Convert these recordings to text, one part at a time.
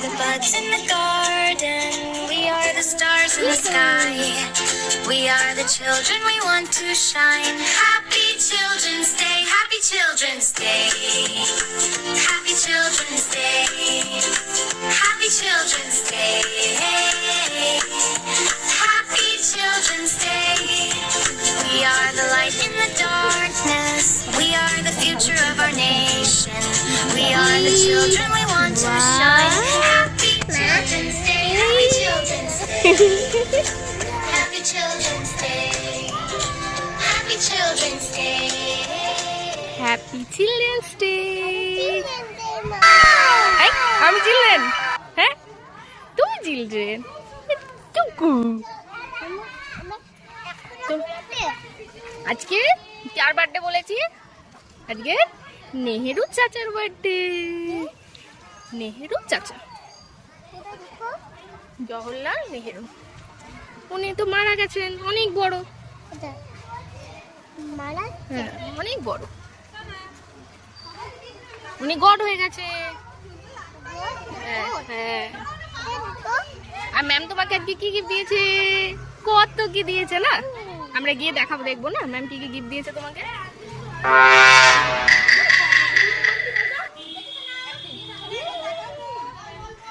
the buds in the garden. We are the stars in the sky. We are the children we want to shine. Happy Children's Day, Happy Children's Day. Happy Children's Day. Happy Children's Day. Happy Children's Day. We are the light in the darkness. We are the future of our nation. We are the children we want to shine. Happy Children's Day. Happy Children's Day. Happy Children's Day. Happy Children's Day. Happy children's day. আমি children? হ্যাঁ তুমি children? টুকু আজকে কার birthday বলেছি? আজকে নেহেরু চাচার birthday. Nehru চাচা জওহরলাল নেহেরু, উনি তো মারা গেছেন, অনেক বড়। হ্যাঁ অনেক বড়, উনি গড হয়ে গেছে। হ্যাঁ আর ম্যাম তোমাকে আজকে কি গিফট দিয়েছে? কত কি দিয়েছে না, আমরা গিয়ে দেখাবো, দেখবো না ম্যাম কি কি গিফট দিয়েছে তোমাকে।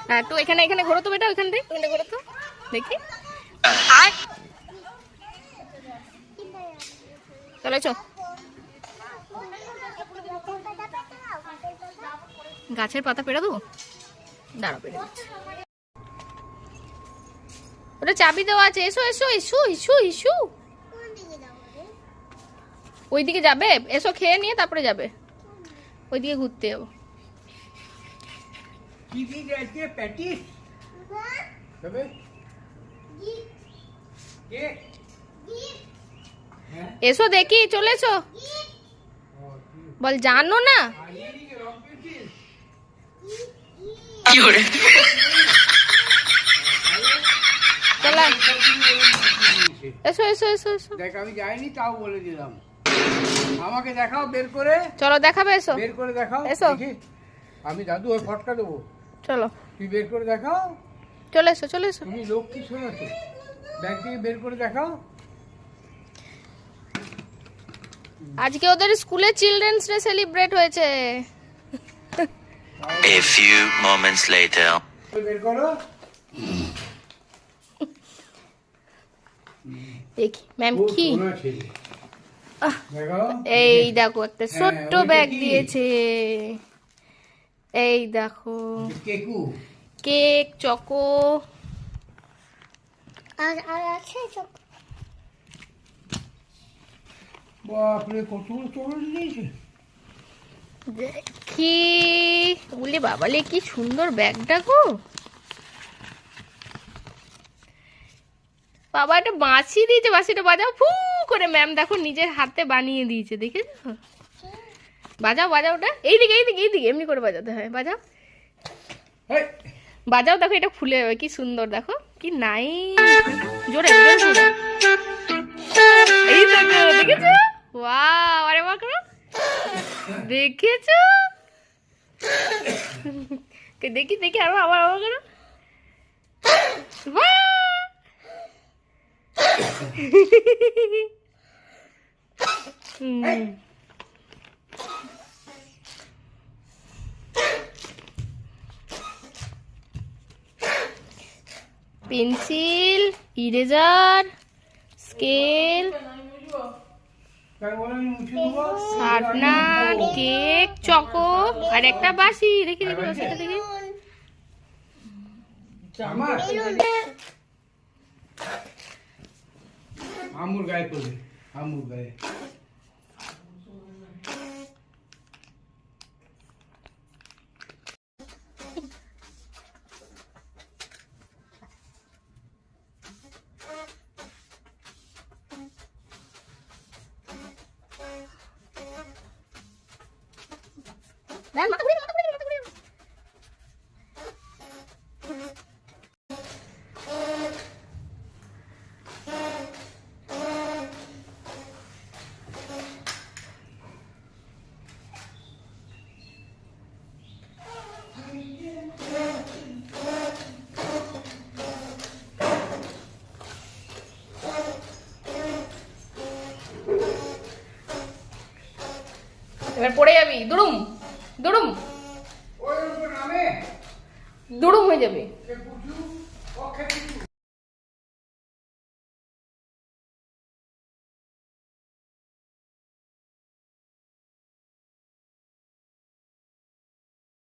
হ্যাঁ তো এখানে এখানে ঘোরো তো বেটা, ওইখান থেকে ঘোরো তো দেখি। চলো চো, গাছের পাতা পেড়ে দেবো, দাঁড়া পেড়ে দিচ্ছি। ওটা চাবি দেওয়া আছে, এসো এসো এসো এসো এসো। ওইদিকে যাবে? এসো খেয়ে নিয়ে তারপরে যাবে, ওইদিকে ঘুরতে যাবো। এসো দেখি, চলে এসো। বল জানো না? চলো এসো এসো এসো এসো। দেখ আমি যাইনি তাও বলে দিলাম, আমাকে দেখাও বের করে। চলো দেখাবে, এসো বের করে দেখাও। এসো, আমি দাদু ওই ফটকা দেবো। চলো তুই বের করে দেখাও। চলে এসো চলে এসো। তুমি লক্ষ্মী শোনো তো, ব্যাগ থেকে বের করে দেখাও। আজকে ওদের স্কুলে চিলড্রেন্স ডে সেলিব্রেট হয়েছে। A few moments later. বের করো। দেখি ম্যাম কি। দেখাও। এই দেখো একটা ছোট্ট ওইটা ব্যাগ কি? দিয়েছে। এই দেখো কেকু, কেক, চকো আর আছে চকো। বাপরে কতগুলো চকলেট দিয়েছে। দেখি, বলি বাবালে কি সুন্দর ব্যাগটা গো। বাবা একটা বাঁশি দিয়েছে, বাঁশিটা বাজাও ফু করে। ম্যাম দেখো নিজের হাতে বানিয়ে দিয়েছে, দেখেছো? বাজাও বাজাও ওটা, এইদিকে এইদিকে এইদিকে এমনি করে বাজাতে হয়। বাজাও বাজাও, দেখো এটা খুলে যাবে, কি সুন্দর দেখো, কি নাই। জোরে জোরে জোরে। এই দেখো, দেখেছো? ওয়াও, আরে বাহ করো, দেখেছো? দেখি দেখি আরো, আবার আবার করো। বাহ! Pencil, eraser, scale, sharpener, cake, choco আর একটা বাঁশি। দেখি দেখি বাঁশিটা দেখি। আমুর গায়ে করবে, আমুর গায়ে। এবার পড়ে যাবি, দুড়ুম দুড়ুম ওই নামে দুড়ুম হয়ে যাবে। সে পুচু ও খেতে